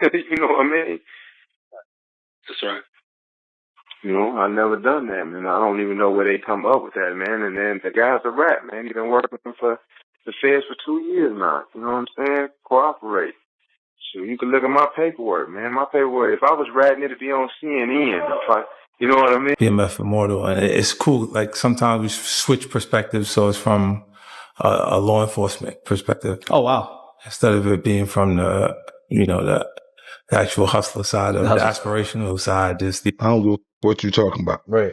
You know what I mean? That's right. You know, I never done that, man. I don't even know where they come up with that, man. And then the guy's a rat, man. He's been working for the feds for 2 years now. You know what I'm saying? Cooperate. So you can look at my paperwork, man. My paperwork. If I was ratting, it'd be on CNN. You know what I mean? BMF Immortal, and it's cool. Like sometimes we switch perspectives, so it's from a law enforcement perspective. Oh wow! Instead of it being from the actual hustler side of the aspirational side. I don't know what you're talking about. Right.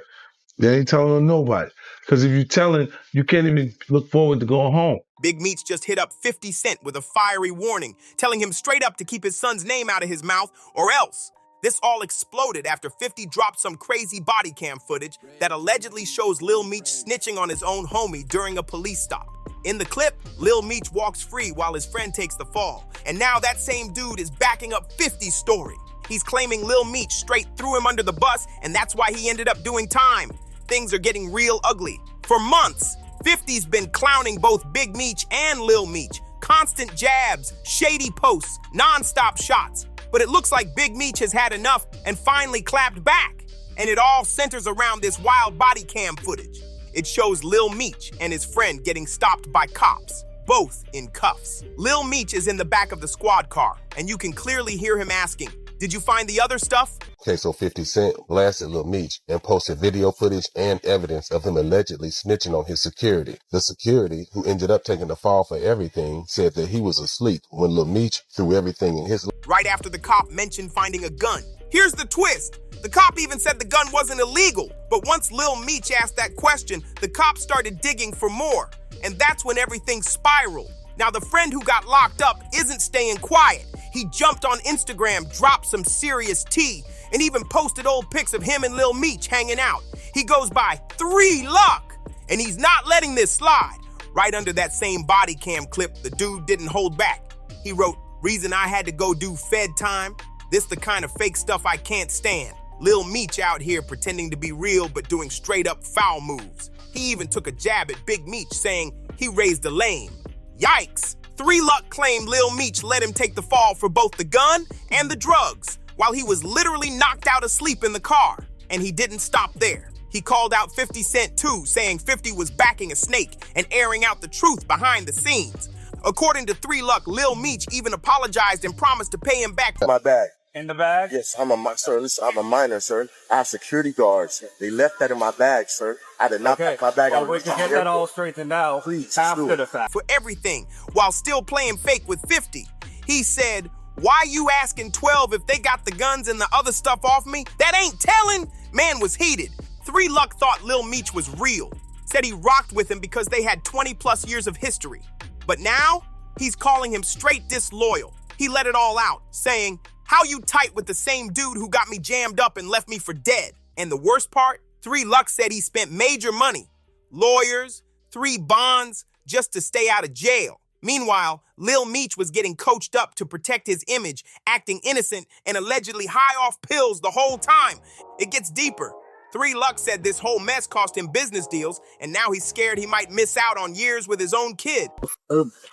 They ain't telling on nobody. Because if you're telling, you can't even look forward to going home. Big Meech just hit up 50 Cent with a fiery warning, telling him straight up to keep his son's name out of his mouth or else. This all exploded after 50 dropped some crazy body cam footage that allegedly shows Lil Meech snitching on his own homie during a police stop. In the clip, Lil Meech walks free while his friend takes the fall. And now that same dude is backing up 50's story. He's claiming Lil Meech straight threw him under the bus, and that's why he ended up doing time. Things are getting real ugly. For months, 50's been clowning both Big Meech and Lil Meech. Constant jabs, shady posts, non-stop shots. But it looks like Big Meech has had enough and finally clapped back. And it all centers around this wild body cam footage. It shows Lil Meech and his friend getting stopped by cops, both in cuffs. Lil Meech is in the back of the squad car, and you can clearly hear him asking, "Did you find the other stuff?" Okay, so 50 Cent blasted Lil Meech and posted video footage and evidence of him allegedly snitching on his security. The security, who ended up taking the fall for everything, said that he was asleep when Lil Meech threw everything in his... Right after the cop mentioned finding a gun. Here's the twist. The cop even said the gun wasn't illegal. But once Lil Meech asked that question, the cop started digging for more. And that's when everything spiraled. Now, the friend who got locked up isn't staying quiet. He jumped on Instagram, dropped some serious tea, and even posted old pics of him and Lil Meech hanging out. He goes by 3 Luck, and he's not letting this slide. Right under that same body cam clip, the dude didn't hold back. He wrote, "Reason I had to go do Fed time? This the kind of fake stuff I can't stand. Lil Meech out here pretending to be real but doing straight up foul moves." He even took a jab at Big Meech, saying he raised a lame. Yikes! 3 Luck claimed Lil Meech let him take the fall for both the gun and the drugs, while he was literally knocked out asleep in the car. And he didn't stop there. He called out 50 Cent too, saying 50 was backing a snake and airing out the truth behind the scenes. According to 3 Luck, Lil Meech even apologized and promised to pay him back. My bag. In the bag? Yes, I'm a minor, sir. I have security guards. They left that in my bag, sir. I did not pack my bag. Well, we can get that all straightened out. Please, after the fact. For everything, while still playing fake with 50. He said, "Why you asking 12 if they got the guns and the other stuff off me? That ain't telling." Man was heated. 3 Luck thought Lil Meech was real. Said he rocked with him because they had 20 plus years of history. But now, he's calling him straight disloyal. He let it all out, saying, "How you tight with the same dude who got me jammed up and left me for dead?" And the worst part, 3 Luck said he spent major money, lawyers, 3 bonds, just to stay out of jail. Meanwhile, Lil Meech was getting coached up to protect his image, acting innocent and allegedly high off pills the whole time. It gets deeper. 3 Luck said this whole mess cost him business deals, and now he's scared he might miss out on years with his own kid.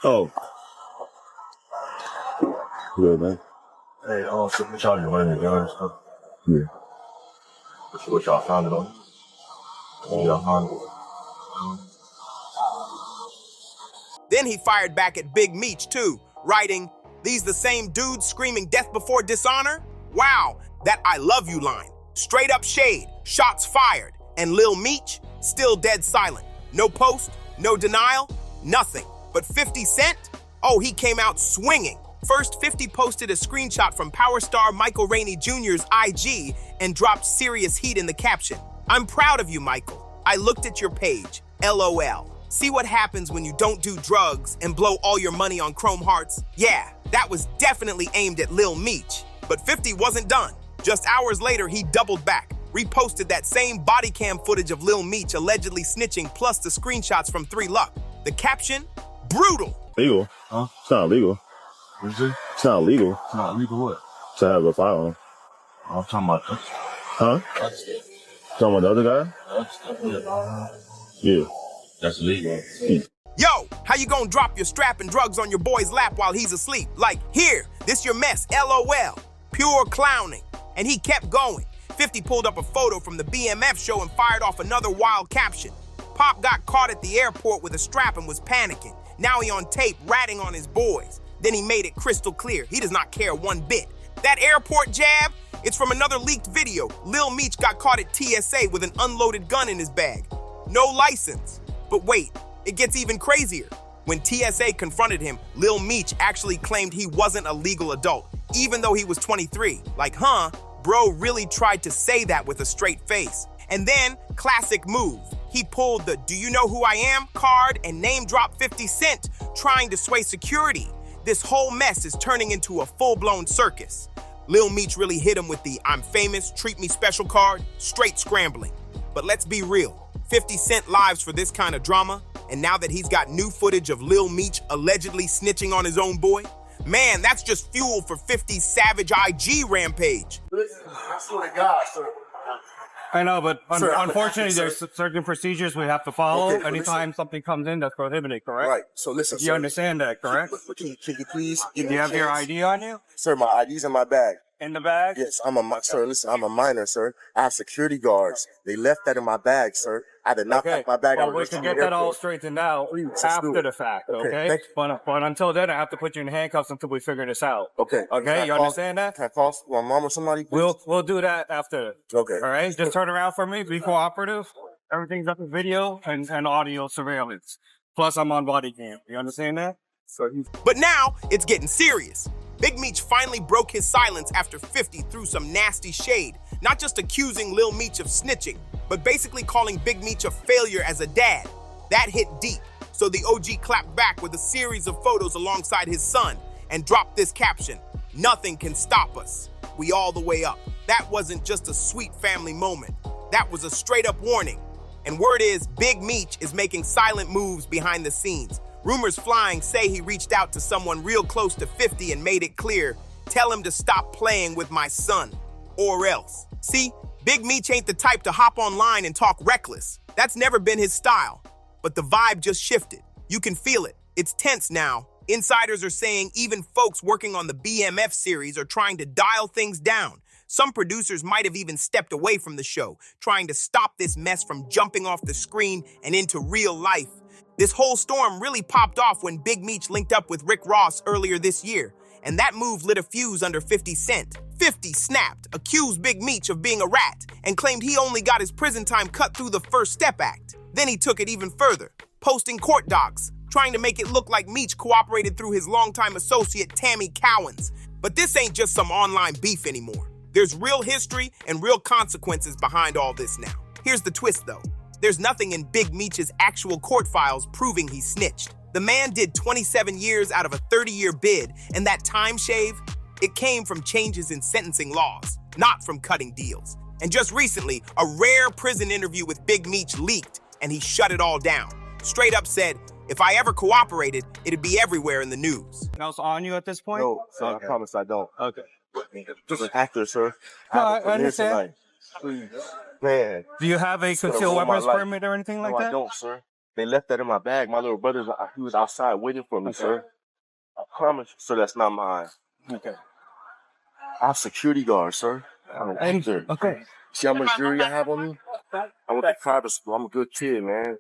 Oh. Good, man. Hey, so what y'all doing in the gun and stuff? Yeah. What y'all found it on? Y'all found it. Then he fired back at Big Meech too, writing, "These the same dudes screaming death before dishonor? Wow, that I love you line. Straight up shade, shots fired, and Lil Meech still dead silent. No post, no denial, nothing. But 50 Cent? Oh, he came out swinging. First, 50 posted a screenshot from power star Michael Rainey Jr.'s IG and dropped serious heat in the caption. "I'm proud of you, Michael. I looked at your page. LOL. See what happens when you don't do drugs and blow all your money on chrome hearts? Yeah, that was definitely aimed at Lil Meech." But 50 wasn't done. Just hours later, he doubled back, reposted that same body cam footage of Lil Meech allegedly snitching plus the screenshots from 3 Luck. The caption, brutal. Legal? Huh? It's not legal. What you say? It's not legal. It's not legal what? To have a firearm. I'm talking about this. Huh? Talking about the other guy? Yeah. That's legal. Yo, how you gonna drop your strap and drugs on your boy's lap while he's asleep? Like, here, This your mess, LOL. Pure clowning. And he kept going. 50 pulled up a photo from the BMF show and fired off another wild caption. Pop got caught at the airport with a strap and was panicking. Now he on tape ratting on his boys. Then he made it crystal clear. He does not care one bit. That airport jab, it's from another leaked video. Lil Meech got caught at TSA with an unloaded gun in his bag. No license. But wait, it gets even crazier. When TSA confronted him, Lil Meech actually claimed he wasn't a legal adult, even though he was 23. Like, huh? Bro really tried to say that with a straight face. And then, classic move. He pulled the "Do you know who I am?" card and name dropped 50 Cent, trying to sway security. This whole mess is turning into a full-blown circus. Lil Meech really hit him with the "I'm famous, treat me special" card, straight scrambling. But let's be real, 50 Cent lives for this kind of drama, and now that he's got new footage of Lil Meech allegedly snitching on his own boy, man, that's just fuel for 50's savage IG rampage. I swear to God, sir. I know, but Sir, unfortunately, sir. there's certain procedures we have to follow Okay, anytime something comes in that's prohibited, correct? Right. So listen, You sir. understand that, correct? Can you please give Do me you a have your chance? ID on you? Sir, my ID's in my bag. In the bag? Yes, sir, listen, I'm a minor, sir. I have security guards. They left that in my bag, sir. I did not pack my bag. Well, we can get that all straightened out after the fact, okay? thank you. But until then, I have to put you in handcuffs until we figure this out. Okay. Okay, you understand that? Can I call my mom or somebody? Please? We'll do that after. Okay. All right? Just turn around for me. Be cooperative. Everything's up in video and audio surveillance. Plus, I'm on body cam. You understand that? But now, it's getting serious. Big Meech finally broke his silence after 50 threw some nasty shade, not just accusing Lil Meech of snitching, but basically calling Big Meech a failure as a dad. That hit deep, so the OG clapped back with a series of photos alongside his son and dropped this caption: "Nothing can stop us. We all the way up." That wasn't just a sweet family moment. That was a straight up warning. And word is, Big Meech is making silent moves behind the scenes. Rumors flying say he reached out to someone real close to 50 and made it clear, tell him to stop playing with my son, or else. See, Big Meech ain't the type to hop online and talk reckless. That's never been his style. But the vibe just shifted. You can feel it. It's tense now. Insiders are saying even folks working on the BMF series are trying to dial things down. Some producers might have even stepped away from the show, trying to stop this mess from jumping off the screen and into real life. This whole storm really popped off when Big Meech linked up with Rick Ross earlier this year, and that move lit a fuse under 50 Cent. 50 snapped, accused Big Meech of being a rat, and claimed he only got his prison time cut through the First Step Act. Then he took it even further, posting court docs, trying to make it look like Meech cooperated through his longtime associate Tammy Cowens. But this ain't just some online beef anymore. There's real history and real consequences behind all this now. Here's the twist, though. There's nothing in Big Meech's actual court files proving he snitched. The man did 27 years out of a 30-year bid, and that time shave, it came from changes in sentencing laws, not from cutting deals. And just recently, a rare prison interview with Big Meech leaked, and he shut it all down. Straight up said, if I ever cooperated, it'd be everywhere in the news. Else on you at this point? No, sir, I promise I don't. Okay. Just an actor, sir. No, I understand. Man. Do you have a concealed weapons permit or anything like No, that? I don't, sir. They left that in my bag. My little brother, he was outside waiting for me, sir. I promise you, sir, that's not mine. Okay. I have security guards, sir. I'm an actor. Okay. See how much jewelry I have on me? I went to private school. I'm a good kid, man.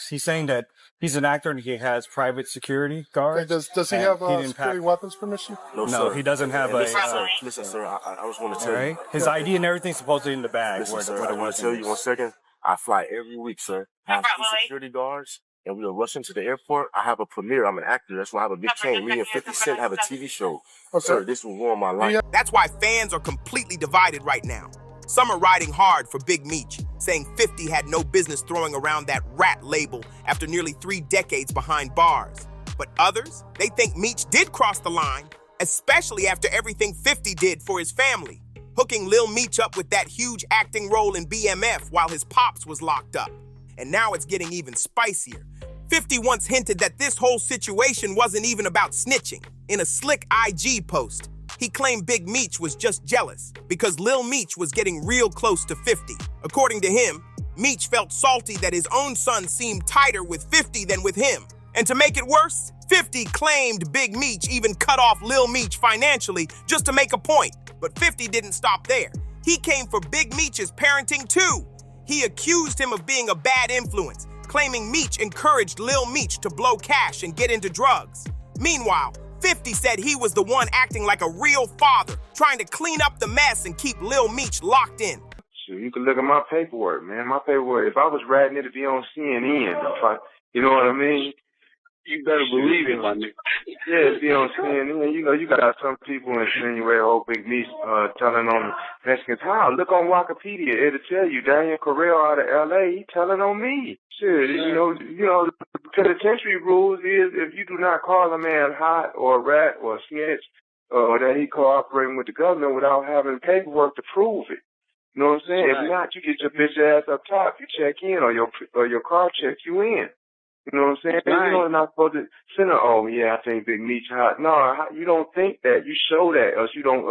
He's saying that he's an actor and he has private security guards. Does he have security weapons permission? No, No, sir. he doesn't have Listen, sir, I was going to tell you. His ID and everything's supposedly in the bag. Listen, sir, I want to tell you 1 second. I fly every week, sir. I have 2 security guards, and we are rushing to the airport. I have a premiere. I'm an actor. That's why I have a big chain. Me and 50 Cent have a TV show. Okay. Sir, this will ruin my life. That's why fans are completely divided right now. Some are riding hard for Big Meech, saying 50 had no business throwing around that rat label after nearly 3 decades behind bars. But others, they think Meech did cross the line, especially after everything 50 did for his family, hooking Lil Meech up with that huge acting role in BMF while his pops was locked up. And now it's getting even spicier. 50 once hinted that this whole situation wasn't even about snitching. In a slick IG post, he claimed Big Meech was just jealous because Lil Meech was getting real close to 50. According to him, Meech felt salty that his own son seemed tighter with 50 than with him, And to make it worse, 50 claimed Big Meech even cut off Lil Meech financially just to make a point. But 50 didn't stop there. He came for Big Meech's parenting too. He accused him of being a bad influence, claiming Meech encouraged Lil Meech to blow cash and get into drugs. Meanwhile, 50 said he was the one acting like a real father, trying to clean up the mess and keep Lil Meech locked in. Shoot, you can look at my paperwork, man. My paperwork, if I was ratting it'd be on CNN. You know what I mean? You better believe it, my nigga. Yeah, it'd be on CNN. You know, you got some people insinuate, Big Meech telling on Mexicans. How? Look on Wikipedia. It'll tell you Daniel Carrell out of L.A., he telling on me. Shit, you know, the penitentiary rules is if you do not call a man hot or a rat or a snitch or that he cooperating with the government without having paperwork to prove it. You know what I'm saying? Right. If not, you get your bitch ass up top. You check in or your car checks you in. You know what I'm saying? Right. You know, you're not supposed to send her, oh, yeah, I think Big Meech hot. No, you don't think that. You show that, or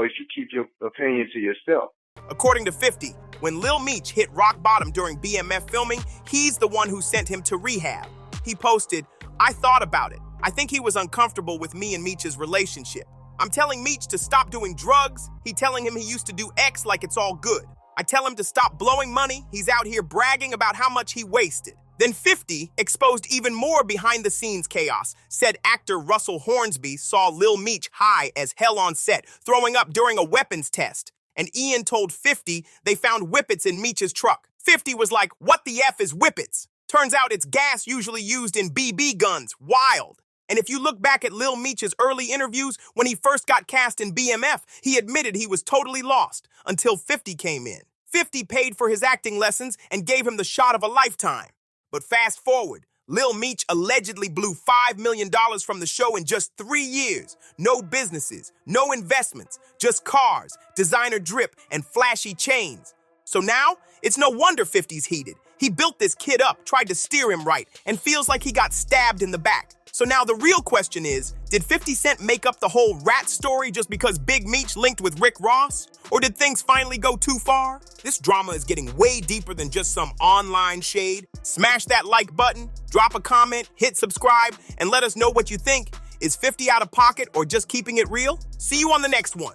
you keep your opinion to yourself. According to 50, when Lil Meech hit rock bottom during BMF filming, he's the one who sent him to rehab. He posted, I thought about it. I think he was uncomfortable with me and Meech's relationship. I'm telling Meech to stop doing drugs. He telling him he used to do X like it's all good. I tell him to stop blowing money. He's out here bragging about how much he wasted. Then 50 exposed even more behind-the-scenes chaos, said actor Russell Hornsby saw Lil Meech high as hell on set, throwing up during a weapons test. And Ian told 50 they found whippets in Meech's truck. 50 was like, what the F is whippets? Turns out it's gas usually used in BB guns. Wild. And if you look back at Lil Meech's early interviews, when he first got cast in BMF, he admitted he was totally lost until 50 came in. 50 paid for his acting lessons and gave him the shot of a lifetime. But fast forward, Lil Meech allegedly blew $5 million from the show in just 3 years. No businesses, no investments, just cars, designer drip, and flashy chains. So now, it's no wonder 50's heated. He built this kid up, tried to steer him right, and feels like he got stabbed in the back. So now the real question is, did 50 Cent make up the whole rat story just because Big Meech linked with Rick Ross? Or did things finally go too far? This drama is getting way deeper than just some online shade. Smash that like button, drop a comment, hit subscribe, and let us know what you think. Is 50 out of pocket or just keeping it real? See you on the next one.